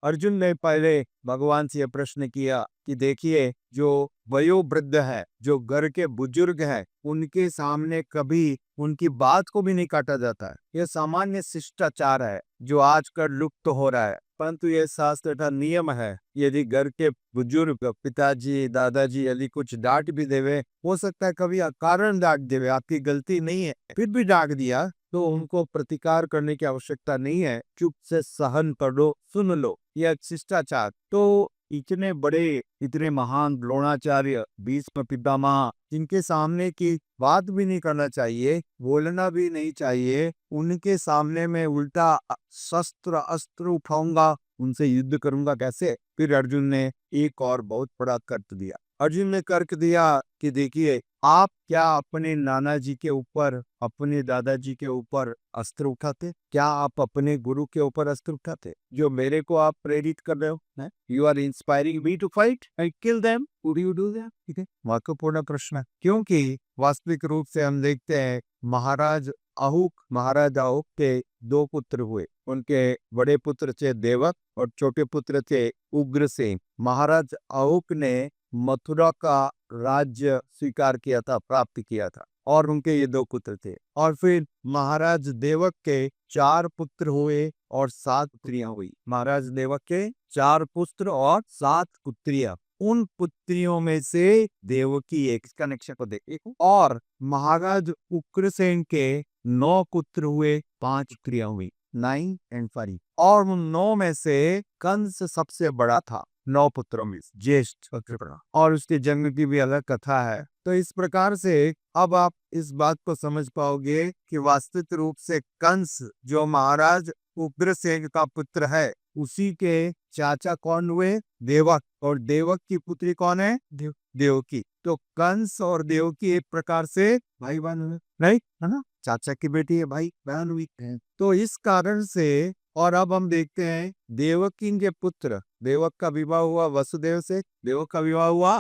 अर्जुन ने पहले भगवान से यह प्रश्न किया कि देखिए, जो वयोवृद्ध है, जो घर के बुजुर्ग है, उनके सामने कभी उनकी बात को भी नहीं काटा जाता है। यह सामान्य शिष्टाचार है जो आजकल लुप्त हो रहा है, परंतु यह शास्त्र का नियम है। यदि घर के बुजुर्ग पिताजी दादाजी यदि कुछ डांट भी देवे, हो सकता है कभी अकारण डांट देवे, आपकी गलती नहीं है, फिर भी डांट दिया, तो उनको प्रतिकार करने की आवश्यकता नहीं है, चुप से सहन कर लो, सुन लो, यह शिष्टाचार। तो इतने बड़े, इतने महान द्रोणाचार्य, भीष्म पितामह, जिनके सामने की बात भी नहीं करना चाहिए, बोलना भी नहीं चाहिए, उनके सामने में उल्टा शस्त्र अस्त्र उठाऊंगा, उनसे युद्ध करूंगा कैसे? फिर अर्जुन ने एक और बहुत बड़ा तर्क दिया। अर्जुन ने तर्क दिया कि देखिए, आप क्या अपने नाना जी के ऊपर, अपने दादाजी के ऊपर अस्त्र उठाते? क्या आप अपने गुरु के ऊपर अस्त्र उठाते? जो मेरे को आप प्रेरित कर रहे हो, you are inspiring me to fight and kill them, would you do that? ठीक है, महत्वपूर्ण प्रश्न है, क्योंकि वास्तविक रूप से हम देखते हैं महाराज अहुक के दो पुत्र हुए। उनके बड़े पुत्र थे देवक और छोटे पुत्र थे उग्रसेन। महाराज अहुक ने मथुरा का राज्य स्वीकार किया था, प्राप्त किया था, और उनके ये दो पुत्र थे। और फिर महाराज देवक के 4 पुत्र हुए और 7 पुत्रियां हुई। महाराज देवक के 4 पुत्र और 7 पुत्रियां। उन पुत्रियों में से देवकी एक, कनेक्शन को देखिए। और महाराज उग्रसेन के 9 पुत्र हुए, 5 पुत्रियां हुई, 9 एंड 5। और उन 9 में से कंस सबसे बड़ा था, 9 पुत्रों में ज्येष्ठ सबसे बड़ा, और उसके जन्म की भी अलग कथा है। तो इस प्रकार से अब आप इस बात को समझ पाओगे कि वास्तविक रूप से कंस जो महाराज उग्रसेन का पुत्र है, उसी के चाचा कौन हुए? देवक। और देवक की पुत्री कौन है? देवकी। तो कंस और देवकी एक प्रकार से भाई बहन हुए, नहीं है ना? चाचा की बेटी है, भाई बहन हुई है। तो इस कारण से, और अब हम देखते हैं देवकी के पुत्र, देवक का विवाह हुआ वसुदेव से, देवक का विवाह हुआ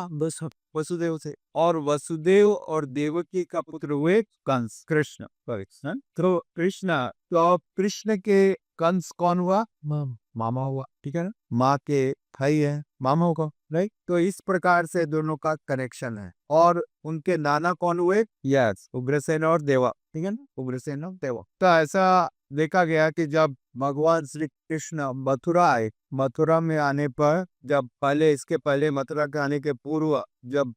वसुदेव से, और वसुदेव और देवकी का पुत्र हुए कंस, कृष्ण। तो कृष्ण, तो अब कृष्ण के कंस कौन हुआ? मामा हुआ, ठीक है ना? माँ के भाई है, मामा होगा, राइट? तो इस प्रकार से दोनों का कनेक्शन है। और उनके नाना कौन हुए? यस, उग्रसेन और देवा, ठीक है ना? उग्रसेन और देवा। तो ऐसा देखा गया कि जब भगवान श्री कृष्ण मथुरा आए, मथुरा में आने पर, जब पहले, इसके पहले मथुरा के आने के पूर्व, जब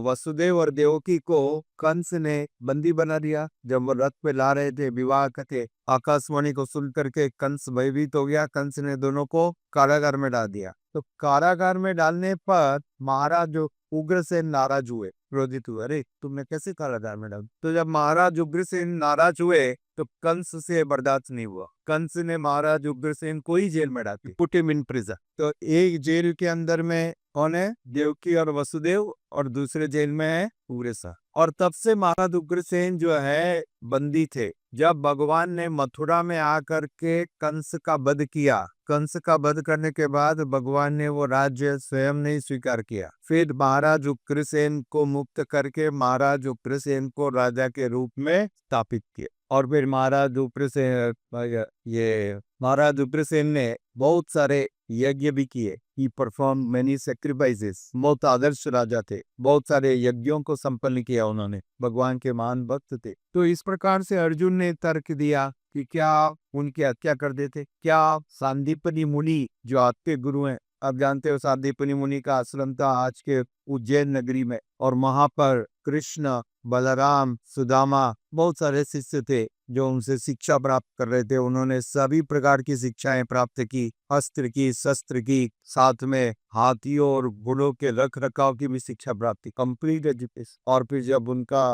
वसुदेव और देवकी को कंस ने बंदी बना दिया, जब वो रथ पे ला रहे थे विवाह के, आकाशवाणी को सुन करके कंस भयभीत हो गया। कंस ने दोनों को कारागार में डाल दिया। तो कारागार में डालने पर महाराज जो उग्रसेन नाराज हुए, क्रोधित हुए, अरे तुमने कैसे कारागार में डाल? तो जब महाराज उग्रसेन नाराज हुए तो कंस से बर्दाश्त नहीं हुआ। कंस ने महाराज उग्रसेन को ही जेल में डाल दिया, पुट हिम इन प्रिजन। तो एक जेल के अंदर में कौन है? देवकी और वसुदेव, और दूसरे जेल में है उग्रसेन। और तब से महाराज उग्रसेन जो है बंदी थे। जब भगवान ने मथुरा में आकर के कंस का वध किया, कंस का वध करने के बाद भगवान ने वो राज्य स्वयं नहीं स्वीकार किया। फिर महाराज उग्रसेन को मुक्त करके महाराज उग्रसेन को राजा के रूप में स्थापित किया। और फिर महाराज उग्रसेन ने बहुत सारे यज्ञ भी किए। He performed many sacrifices। बहुत आदर्श राजा थे, बहुत सारे यज्ञों को संपन्न किया उन्होंने, भगवान के महान भक्त थे। तो इस प्रकार से अर्जुन ने तर्क दिया कि क्या उनकी हत्या कर देते? क्या सांदीपनि मुनि जो आपके गुरु हैं, आप जानते हो सांदीपनि मुनि का आश्रम था आज के उज्जैन नगरी में, और वहां पर कृष्ण, बलराम, सुदामा, बहुत सारे शिष्य थे जो उनसे शिक्षा प्राप्त कर रहे थे। उन्होंने सभी प्रकार की शिक्षाएं प्राप्त की, अस्त्र की, शस्त्र की, साथ में हाथियों और घोड़ों के रख रखाव की भी शिक्षा प्राप्त की, कंप्लीट एजुकेशन। और फिर जब उनका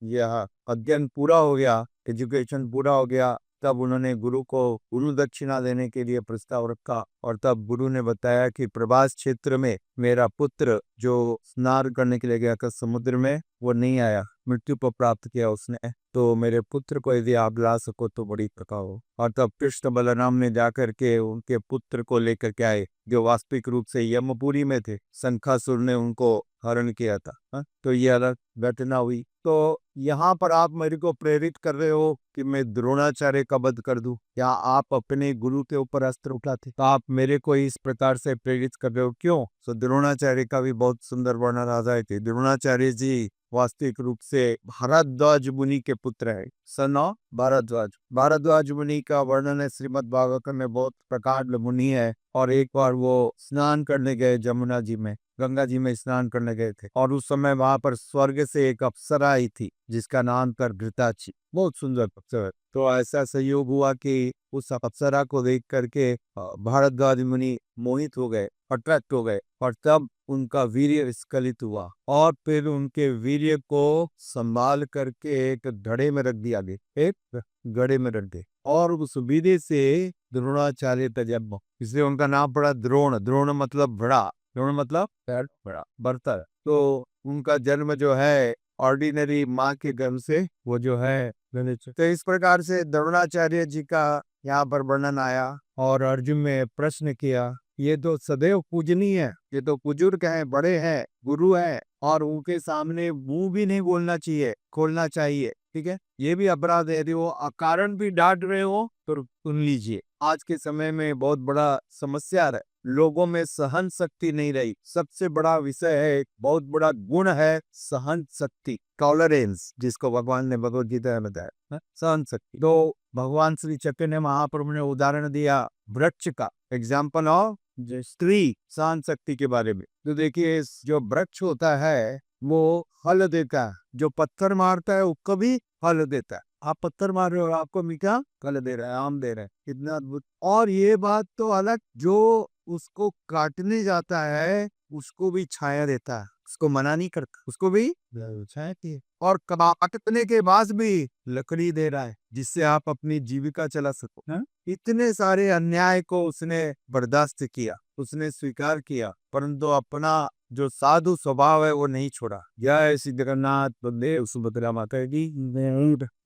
यह अध्ययन पूरा हो गया, एजुकेशन पूरा हो गया, तब उन्होंने गुरु को गुरु दक्षिणा देने के लिए प्रस्ताव रखा। और तब गुरु ने बताया कि प्रभास क्षेत्र में मेरा पुत्र जो स्नान करने के लिए गया था समुद्र में, वो नहीं आया, मृत्यु को प्राप्त किया उसने। तो मेरे पुत्र को यदि आप ला सको तो बड़ी कृपा हो। और तब कृष्ण बलराम ने जाकर के उनके पुत्र को लेकर के आए, जो वास्तविक रूप से यमपुरी में थे। शंखासुर ने उनको हरण किया था। तो ये अलग घटना हुई। तो यहाँ पर आप मेरे को प्रेरित कर रहे हो कि मैं द्रोणाचार्य का वध कर दूं, या आप अपने गुरु के ऊपर अस्त्र उठाते, तो आप मेरे को इस प्रकार से प्रेरित कर रहे हो क्यों? तो द्रोणाचार्य का भी बहुत सुंदर वर्णन आ जाए। द्रोणाचार्य जी वास्तविक रूप से भारद्वाज मुनि के पुत्र है, सन ऑफ भारद्वाज। भारद्वाज मुनि का वर्णन है श्रीमद् भागवतम में, बहुत प्रकार मुनि है। और एक बार वो स्नान करने गए जमुना जी में, गंगा जी में स्नान करने गए थे, और उस समय वहां पर स्वर्ग से एक अप्सरा आई थी जिसका नाम था घृताची, बहुत सुंदर अप्सरा। तो ऐसा संयोग हुआ कि उस अप्सरा को देख करके भारद्वाज मुनि मोहित हो गए, अट्रैक्ट हो गए, और तब उनका वीर्य स्खलित हुआ, और फिर उनके वीर्य को संभाल करके एक घड़े में रख दिया गया, एक घड़े में रख दे, और उस वीर्य से द्रोणाचार्य का जन्म, इसलिए उनका नाम पड़ा द्रोण। द्रोण मतलब बड़ा, द्रोण मतलब बड़ा, बर्तर। तो उनका जन्म जो है ऑर्डिनरी माँ के गर्भ से वो जो है। तो इस प्रकार से द्रोणाचार्य जी का यहाँ पर वर्णन आया, और अर्जुन ने प्रश्न किया, ये तो सदैव पूजनीय है, ये तो बुजुर्ग हैं, बड़े हैं, गुरु हैं, और उनके सामने मुंह भी नहीं बोलना चाहिए, खोलना चाहिए, ठीक है? ये भी अपराध है। यदि वो अकारण भी डांट रहे हो तो सुन लीजिए। आज के समय में बहुत बड़ा समस्या है, लोगों में सहन शक्ति नहीं रही। सबसे बड़ा विषय है, बहुत बड़ा गुण है सहन शक्ति, टॉलरेंस, जिसको भगवान ने भगवद गीता में बताया, सहन शक्ति। तो भगवान श्री चैतन्य महाप्रभु ने उदाहरण दिया वृक्ष का, एग्जाम्पल ऑफ स्त्री सहन शक्ति के बारे में। तो देखिए, जो वृक्ष होता है वो फल देता है, जो पत्थर मारता है वो कभी फल देता है। आप पत्थर मार रहे हो, आपको मीठा फल दे रहा है, आम दे रहा है, कितना अद्भुत। और ये बात तो अलग, जो उसको काटने जाता है उसको भी छाया देता है, उसको मना नहीं करता, उसको भी छाया की है। और काटने के बाद भी लकड़ी दे रहा है जिससे आप अपनी जीविका चला सको। इतने सारे अन्याय को उसने बर्दाश्त किया, उसने स्वीकार किया, परंतु अपना जो साधु स्वभाव है वो नहीं छोड़ा। जय श्री जगन्नाथ, बंदे सुभद्रा माता की।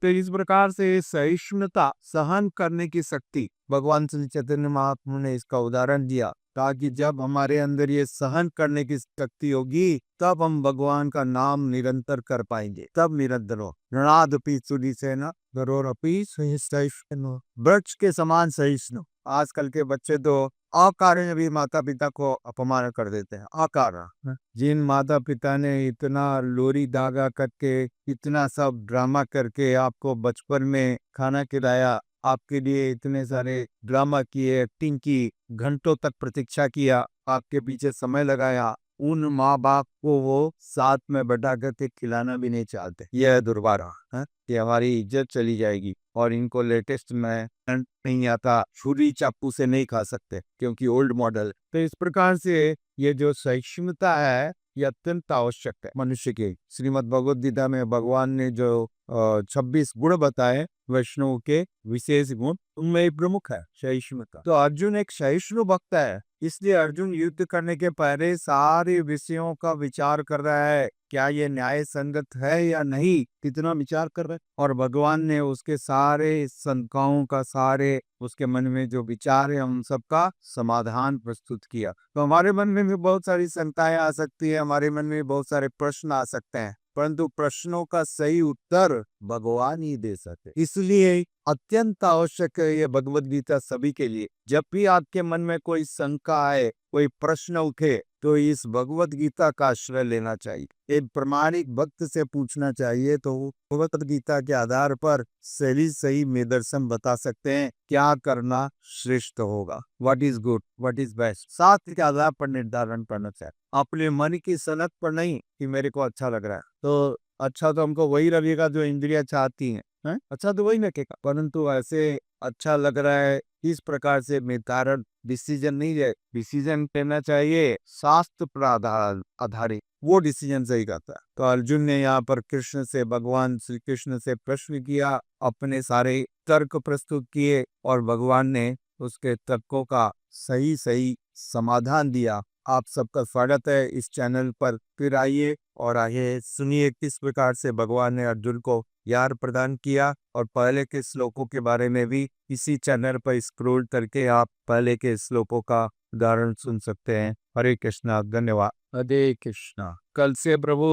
तो इस प्रकार से सहिष्णुता, सहन करने की शक्ति, भगवान श्री चैतन्य महाप्रभु ने इसका उदाहरण दिया, ताकि जब हमारे अंदर ये सहन करने की शक्ति होगी तब हम भगवान का नाम निरंतर कर पाएंगे, तब निरंतर हो। ऋणादपि सुधीसेन गरोरपि सहिष्णु, वृक्ष के समान सहिष्णु। आजकल के बच्चे तो अकारण भी माता पिता को अपमान कर देते हैं, अकारण। जिन माता पिता ने इतना लोरी धागा करके, इतना सब ड्रामा करके आपको बचपन में खाना खिलाया, आपके लिए इतने सारे ड्रामा किए, एक्टिंग की, घंटों तक प्रतीक्षा किया, आपके पीछे समय लगाया, उन माँ बाप को वो साथ में बैठा करके खिलाना भी नहीं चाहते। यह दुर्भाग्य है कि हमारी इज्जत चली जाएगी, और इनको लेटेस्ट में नहीं आता, छुरी चाकू से नहीं खा सकते क्योंकि ओल्ड मॉडल। तो इस प्रकार से ये जो सहिष्णुता है ये अत्यंत आवश्यक है मनुष्य के। श्रीमद् भगवद गीता में भगवान ने जो 26 गुण बताए वैष्णव के विशेष गुण, उनमें प्रमुख है सहिष्णुता। तो अर्जुन एक सहिष्णु भक्त है, इसलिए अर्जुन युद्ध करने के पहले सारे विषयों का विचार कर रहा है, क्या ये न्याय संगत है या नहीं, कितना विचार कर रहा है। और भगवान ने उसके सारे शंकाओं का, सारे उसके मन में जो विचार है उन सबका समाधान प्रस्तुत किया। तो हमारे मन में भी बहुत सारी शंकाएं आ सकती है, हमारे मन में बहुत सारे प्रश्न आ सकते हैं, परंतु प्रश्नों का सही उत्तर भगवान ही दे सकते। इसलिए अत्यंत आवश्यक है ये भगवद गीता सभी के लिए। जब भी आपके मन में कोई शंका आए, कोई प्रश्न उठे, तो इस भगवद गीता का आश्रय लेना चाहिए। एक प्रामाणिक भक्त से पूछना चाहिए, तो भगवद गीता के आधार पर सही निर्देशन बता सकते हैं क्या करना श्रेष्ठ होगा, what is good, what is best. शास्त्र के आधार पर निर्धारण करना चाहिए, अपने मन की सनक पर नहीं कि मेरे को अच्छा लग रहा है। तो अच्छा तो हमको वही लगेगा जो इंद्रिया चाहती हैं, अच्छा तो वही लगेगा, परंतु ऐसे अच्छा लग रहा है इस प्रकार से निर्धारण डिसीजन नहीं है। डिसीजन लेना चाहिए शास्त्र पर आधारित, वो डिसीजन सही करता है। तो अर्जुन ने यहाँ पर कृष्ण से, भगवान श्री कृष्ण से प्रश्न किया, अपने सारे तर्क प्रस्तुत किए, और भगवान ने उसके तर्कों का सही समाधान दिया, आप सबका स्वागत है इस चैनल पर। फिर आइए और आइए सुनिए किस प्रकार से भगवान ने अर्जुन को ज्ञान प्रदान किया, और पहले के श्लोकों के बारे में भी इसी चैनल पर स्क्रॉल करके आप पहले के श्लोकों का उदाहरण सुन सकते हैं। हरे कृष्णा, धन्यवाद। हरे कृष्णा। कल से प्रभु